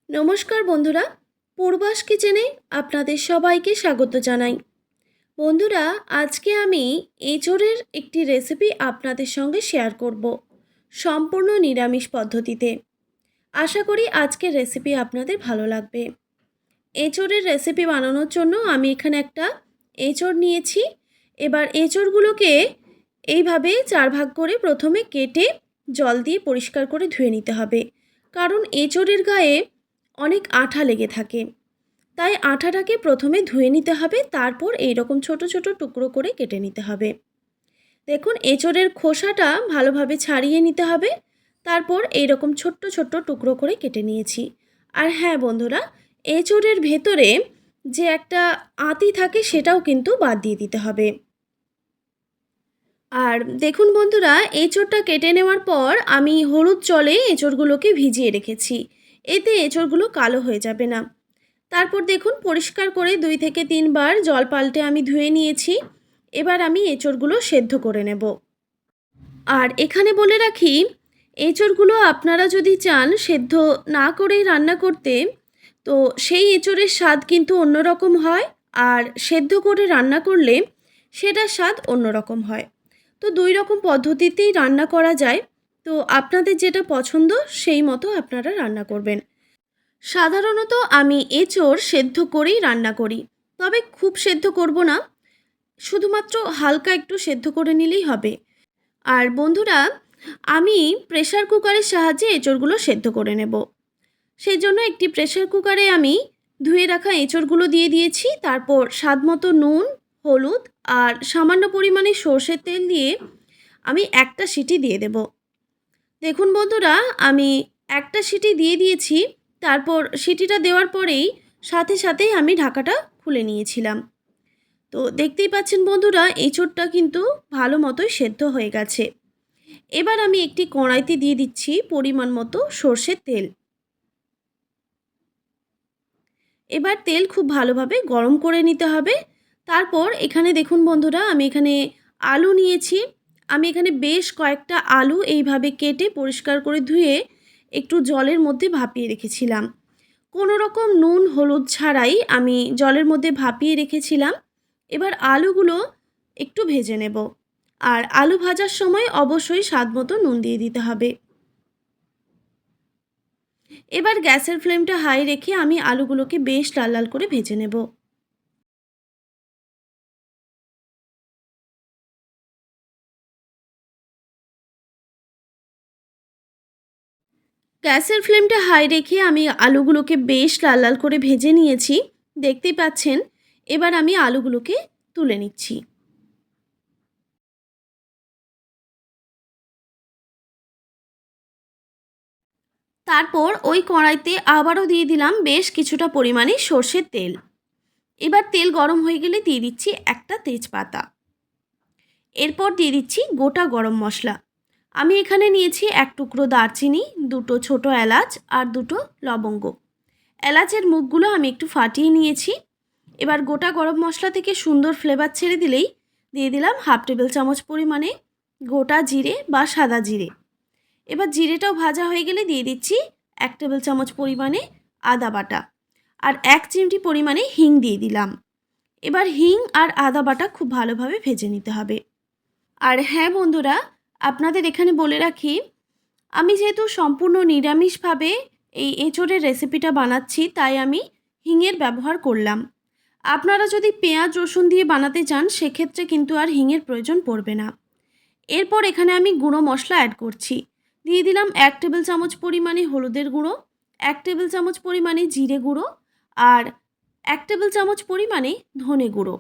নমস্কার বন্ধুরা, পূর্বাস কিচেনে আপনাদের সবাইকে স্বাগত জানাই। বন্ধুরা, আজকে আমি এঁচোড়ের একটি রেসিপি আপনাদের সঙ্গে শেয়ার করব, সম্পূর্ণ নিরামিষ পদ্ধতিতে। আশা করি আজকের রেসিপি আপনাদের ভালো লাগবে। এঁচোড়ের রেসিপি বানানোর জন্য আমি এখানে একটা এঁচোড় নিয়েছি। এবার এঁচোড়গুলোকে এইভাবে 4 ভাগ করে প্রথমে কেটে জল দিয়ে পরিষ্কার করে ধুয়ে নিতে হবে, কারণ এঁচোড়ের গায়ে অনেক আঠা লেগে থাকে। তাই আঠাটাকে প্রথমে ধুয়ে নিতে হবে, তারপর এইরকম ছোট ছোট টুকরো করে কেটে নিতে হবে। দেখুন, এঁচোড়ের খোসাটা ভালোভাবে ছাড়িয়ে নিতে হবে, তারপর এইরকম ছোট্ট ছোট্ট টুকরো করে কেটে নিয়েছি। আর হ্যাঁ বন্ধুরা, এঁচোড়ের ভেতরে যে একটা আঁতি থাকে সেটাও কিন্তু বাদ দিয়ে দিতে হবে। আর দেখুন বন্ধুরা, এঁচোড়টা কেটে নেওয়ার পর আমি হলুদ জলে এঁচোড়গুলোকে ভিজিয়ে রেখেছি, এতে এঁচোড়গুলো কালো হয়ে যাবে না। তারপর দেখুন, পরিষ্কার করে 2 থেকে 3 বার জল পাল্টে আমি ধুয়ে নিয়েছি। এবার আমি এঁচোড়গুলো সেদ্ধ করে নেব। আর এখানে বলে রাখি, এঁচোড়গুলো আপনারা যদি চান সেদ্ধ না করেই রান্না করতে, তো সেই এঁচোড়ের স্বাদ কিন্তু অন্যরকম হয়, আর সেদ্ধ করে রান্না করলে সেটার স্বাদ অন্যরকম হয়। তো 2 রকম পদ্ধতিতেই রান্না করা যায়। তো আপনাদের যেটা পছন্দ সেই মতো আপনারা রান্না করবেন। সাধারণত আমি এঁচোড় সেদ্ধ করেই রান্না করি, তবে খুব সেদ্ধ করব না, শুধুমাত্র হালকা একটু সেদ্ধ করে নিলেই হবে। আর বন্ধুরা, আমি প্রেসার কুকারের সাহায্যে এঁচোড়গুলো সেদ্ধ করে নেব। সেই জন্য একটি প্রেসার কুকারে আমি ধুয়ে রাখা এঁচোড়গুলো দিয়ে দিয়েছি। তারপর স্বাদমতো নুন, হলুদ আর সামান্য পরিমাণে সর্ষের তেল দিয়ে আমি একটা সিটি দিয়ে দেব। দেখুন বন্ধুরা, আমি একটা সিটি দিয়ে দিয়েছি। তারপর সিটিটা দেওয়ার পরেই সাথে সাথেই আমি ঢাকাটা খুলে নিয়েছিলাম। তো দেখতেই পাচ্ছেন বন্ধুরা, এঁচোড়টা কিন্তু ভালো মতোই সেদ্ধ হয়ে গেছে। এবার আমি একটি কড়াইতে দিয়ে দিচ্ছি পরিমাণ মতো সর্ষের তেল। এবার তেল খুব ভালোভাবে গরম করে নিতে হবে। তারপর এখানে দেখুন বন্ধুরা, আমি এখানে আলু নিয়েছি। আমি এখানে বেশ কয়েকটা আলু এইভাবে কেটে পরিষ্কার করে ধুয়ে একটু জলের মধ্যে ভাপিয়ে রেখেছিলাম। কোনো রকম নুন হলুদ ছাড়াই আমি জলের মধ্যে ভাপিয়ে রেখেছিলাম। এবার আলুগুলো একটু ভেজে নেব। আর আলু ভাজার সময় অবশ্যই স্বাদমতো নুন দিয়ে দিতে হবে। এবার গ্যাসের ফ্লেমটা হাই রেখে আমি আলুগুলোকে বেশ লাল লাল করে ভেজে নেব। গ্যাসের ফ্লেমটা হাই রেখে আমি আলুগুলোকে বেশ লাল লাল করে ভেজে নিয়েছি, দেখতেই পাচ্ছেন। এবার আমি আলুগুলোকে তুলে নিচ্ছি। তারপর ওই কড়াইতে আবারও দিয়ে দিলাম বেশ কিছুটা পরিমাণে সর্ষের তেল। এবার তেল গরম হয়ে গেলে দিয়ে দিচ্ছি একটা তেজপাতা। এরপর দিয়ে দিচ্ছি গোটা গরম মশলা। আমি এখানে নিয়েছি 1 টুকরো দারচিনি, 2টো ছোটো এলাচ আর 2টো লবঙ্গ। এলাচের মুখগুলো আমি একটু ফাটিয়ে নিয়েছি। এবার গোটা গরম মশলা থেকে সুন্দর ফ্লেভার ছেড়ে দিলেই দিয়ে দিলাম 1/2 টেবিল চামচ পরিমাণে গোটা জিরে বা সাদা জিরে। এবার জিরেটাও ভাজা হয়ে গেলে দিয়ে দিচ্ছি 1 টেবিল চামচ পরিমাণে আদা বাটা আর 1 চিমটি পরিমাণে হিং দিয়ে দিলাম। এবার হিং আর আদা বাটা খুব ভালোভাবে ভেজে নিতে হবে। আর হ্যাঁ বন্ধুরা, আপনাদের এখানে বলে রাখি, আমি যেহেতু সম্পূর্ণ নিরামিষভাবে এই এঁচোড়ের রেসিপিটা বানাচ্ছি, তাই আমি হিঙের ব্যবহার করলাম। আপনারা যদি পেঁয়াজ রসুন দিয়ে বানাতে চান সেক্ষেত্রে কিন্তু আর হিঙের প্রয়োজন পড়বে না। এরপর এখানে আমি গুঁড়ো মশলা অ্যাড করছি। দিয়ে দিলাম 1 টেবিল চামচ পরিমাণে হলুদের গুঁড়ো, 1 টেবিল চামচ পরিমাণে জিরে গুঁড়ো আর 1 টেবিল চামচ পরিমাণে ধনে গুঁড়ো।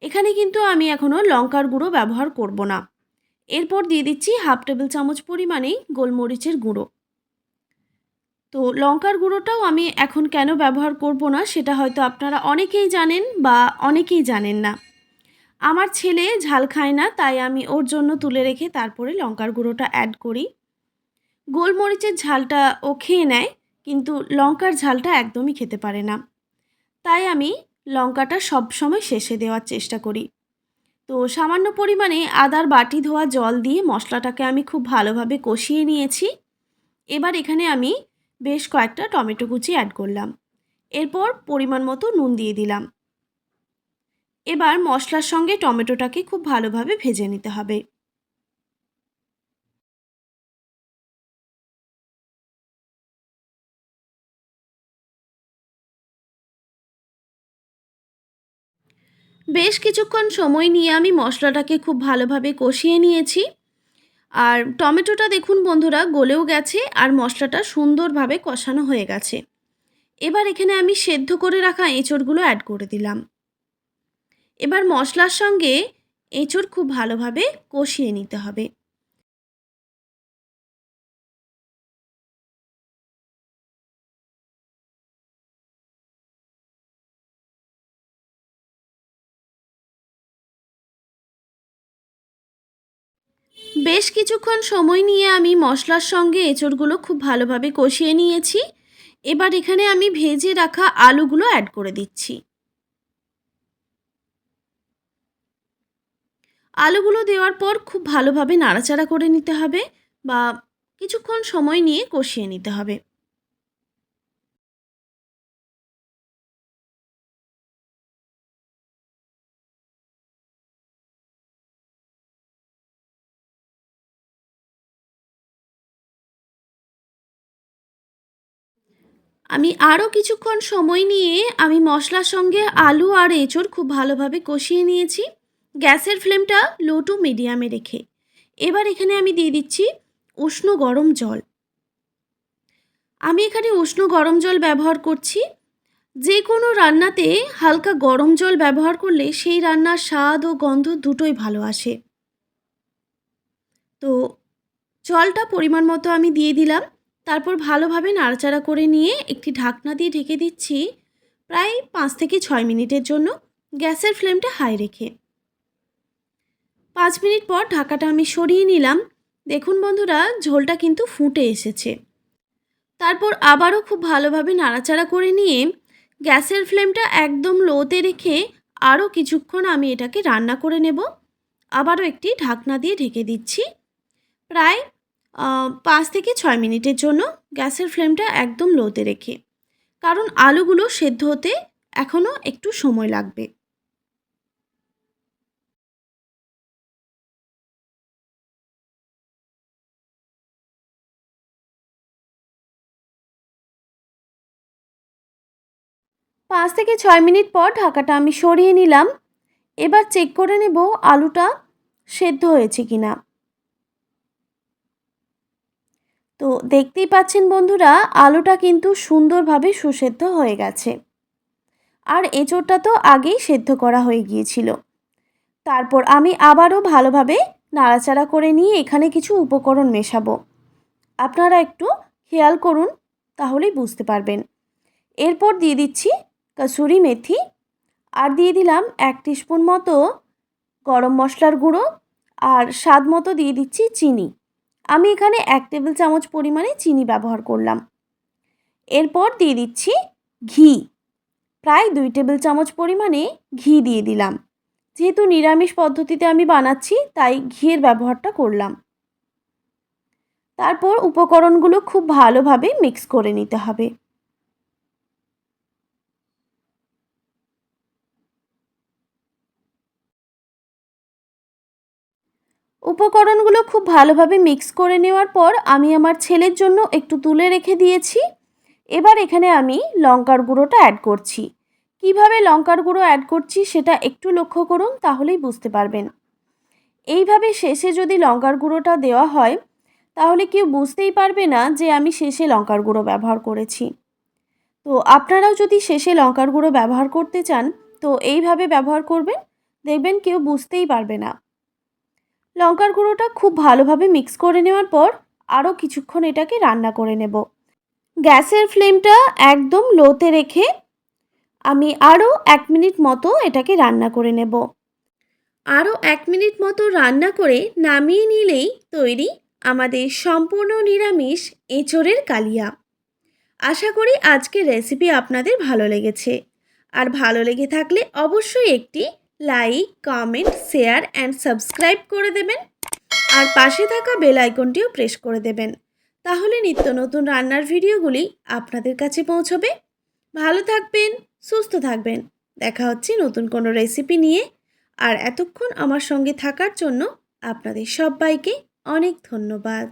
এখানে কিন্তু আমি এখনও লঙ্কার গুঁড়ো ব্যবহার করব না। এরপর দিয়ে দিচ্ছি 1/2 টেবিল চামচ পরিমাণে গোলমরিচের গুঁড়ো। তো লঙ্কার গুঁড়োটাও আমি এখন কেন ব্যবহার করব না সেটা হয়তো আপনারা অনেকেই জানেন বা অনেকেই জানেন না। আমার ছেলে ঝাল খায় না, তাই আমি ওর জন্য তুলে রেখে তারপরে লঙ্কার গুঁড়োটা অ্যাড করি। গোলমরিচের ঝালটা ও খেয়ে নেয়, কিন্তু লঙ্কার ঝালটা একদমই খেতে পারে না। তাই আমি লঙ্কাটা সবসময় শেষে দেওয়ার চেষ্টা করি। তো সামান্য পরিমাণে আদার বাটি ধোয়া জল দিয়ে মশলাটাকে আমি খুব ভালোভাবে কষিয়ে নিয়েছি। এবার এখানে আমি বেশ কয়েকটা টমেটো কুচি অ্যাড করলাম। এরপর পরিমাণ মতো নুন দিয়ে দিলাম। এবার মশলার সঙ্গে টমেটোটাকে খুব ভালোভাবে ভেজে নিতে হবে। বেশ কিছুক্ষণ সময় নিয়ে আমি মশলাটাকে খুব ভালোভাবে কষিয়ে নিয়েছি। আর টমেটোটা দেখুন বন্ধুরা গলেও গেছে আর মশলাটা সুন্দরভাবে কষানো হয়ে গেছে। এবার এখানে আমি সেদ্ধ করে রাখা এঁচোড়গুলো অ্যাড করে দিলাম। এবার মশলার সঙ্গে এঁচোড় খুব ভালোভাবে কষিয়ে নিতে হবে। বেশ কিছুক্ষণ সময় নিয়ে আমি মশলার সঙ্গে এঁচোড়গুলো খুব ভালোভাবে কষিয়ে নিয়েছি। এবার এখানে আমি ভেজে রাখা আলুগুলো অ্যাড করে দিচ্ছি। আলুগুলো দেওয়ার পর খুব ভালোভাবে নাড়াচাড়া করে নিতে হবে বা কিছুক্ষণ সময় নিয়ে কষিয়ে নিতে হবে। আমি আরও কিছুক্ষণ সময় নিয়ে আমি মশলার সঙ্গে আলু আর এঁচোড় খুব ভালোভাবে কষিয়ে নিয়েছি, গ্যাসের ফ্লেমটা লো টু মিডিয়ামে রেখে। এবার এখানে আমি দিয়ে দিচ্ছি উষ্ণ গরম জল। আমি এখানে উষ্ণ গরম জল ব্যবহার করছি। যে কোনো রান্নাতে হালকা গরম জল ব্যবহার করলে সেই রান্নার স্বাদ ও গন্ধ দুটোই ভালো আসে। তো জলটা পরিমাণ মতো আমি দিয়ে দিলাম। তারপর ভালোভাবে নাড়াচাড়া করে নিয়ে একটি ঢাকনা দিয়ে ঢেকে দিচ্ছি প্রায় 5 থেকে 6 মিনিটের জন্য, গ্যাসের ফ্লেমটা হাই রেখে। 5 মিনিট পর ঢাকাটা আমি সরিয়ে নিলাম। দেখুন বন্ধুরা ঝোলটা কিন্তু ফুটে এসেছে। তারপর আবারও খুব ভালোভাবে নাড়াচাড়া করে নিয়ে গ্যাসের ফ্লেমটা একদম লোতে রেখে আরও কিছুক্ষণ আমি এটাকে রান্না করে নেব। আবারও একটি ঢাকনা দিয়ে ঢেকে দিচ্ছি প্রায় 5 থেকে 6 মিনিটের জন্য, গ্যাসের ফ্লেমটা একদম লোতে রেখে, কারণ আলুগুলো সেদ্ধ হতে এখনও একটু সময় লাগবে। পাঁচ থেকে 6 মিনিট পর ঢাকাটা আমি সরিয়ে নিলাম। এবার চেক করে নেব আলুটা সেদ্ধ হয়েছে কিনা। তো দেখতেই পাচ্ছেন বন্ধুরা আলুটা কিন্তু সুন্দরভাবে সুসেদ্ধ হয়ে গেছে। আর এঁচোড়টা তো আগেই সেদ্ধ করা হয়ে গিয়েছিল। তারপর আমি আবারও ভালোভাবে নাড়াচাড়া করে নিয়ে এখানে কিছু উপকরণ মেশাবো। আপনারা একটু খেয়াল করুন, তাহলেই বুঝতে পারবেন। এরপর দিয়ে দিচ্ছি কসুরি মেথি, আর দিয়ে দিলাম 1 টিস্পুন মতো গরম মশলার গুঁড়ো, আর স্বাদ মতো দিয়ে দিচ্ছি চিনি। আমি এখানে 1 টেবিল চামচ পরিমাণে চিনি ব্যবহার করলাম। এরপর দিয়ে দিচ্ছি ঘি, প্রায় 2 টেবিল চামচ পরিমাণে ঘি দিয়ে দিলাম। যেহেতু নিরামিষ পদ্ধতিতে আমি বানাচ্ছি তাই ঘিয়ের ব্যবহারটা করলাম। তারপর উপকরণগুলো খুব ভালোভাবে মিক্স করে নিতে হবে। উপকরণগুলো খুব ভালোভাবে মিক্স করে নেওয়ার পর আমি আমার ছেলের জন্য একটু তুলে রেখে দিয়েছি। এবার এখানে আমি লঙ্কার গুঁড়োটা অ্যাড করছি। কিভাবে লঙ্কার গুঁড়ো অ্যাড করছি সেটা একটু লক্ষ্য করুন, তাহলেই বুঝতে পারবেন। এইভাবে শেষে যদি লঙ্কার গুঁড়োটা দেওয়া হয় তাহলে কেউ বুঝতেই পারবে না যে আমি শেষে লঙ্কার গুঁড়ো ব্যবহার করেছি। তো আপনারাও যদি শেষে লঙ্কার গুঁড়ো ব্যবহার করতে চান তো এইভাবে ব্যবহার করবেন, দেখবেন কেউ বুঝতেই পারবে না। লঙ্কার গুঁড়োটা খুব ভালোভাবে মিক্স করে নেওয়ার পর আরও কিছুক্ষণ এটাকে রান্না করে নেব। গ্যাসের ফ্লেমটা একদম লোতে রেখে আমি আরও 1 মিনিট মতো এটাকে রান্না করে নেব। আরও 1 মিনিট মতো রান্না করে নামিয়ে নিলেই তৈরি আমাদের সম্পূর্ণ নিরামিষ এঁচোড়ের কালিয়া। আশা করি আজকের রেসিপি আপনাদের ভালো লেগেছে। আর ভালো লেগে থাকলে অবশ্যই একটি like, comment, share and subscribe করে দেবেন। আর পাশে থাকা বেল আইকনটিও প্রেস করে দেবেন। তাহলে নিত্য নতুন রান্নার ভিডিওগুলি আপনাদের কাছে পৌঁছবে। ভালো থাকবেন, সুস্থ থাকবেন। দেখা হচ্ছে নতুন কোনো রেসিপি নিয়ে। আর এতক্ষণ আমার সঙ্গে থাকার জন্য আপনাদের সবাইকে অনেক ধন্যবাদ।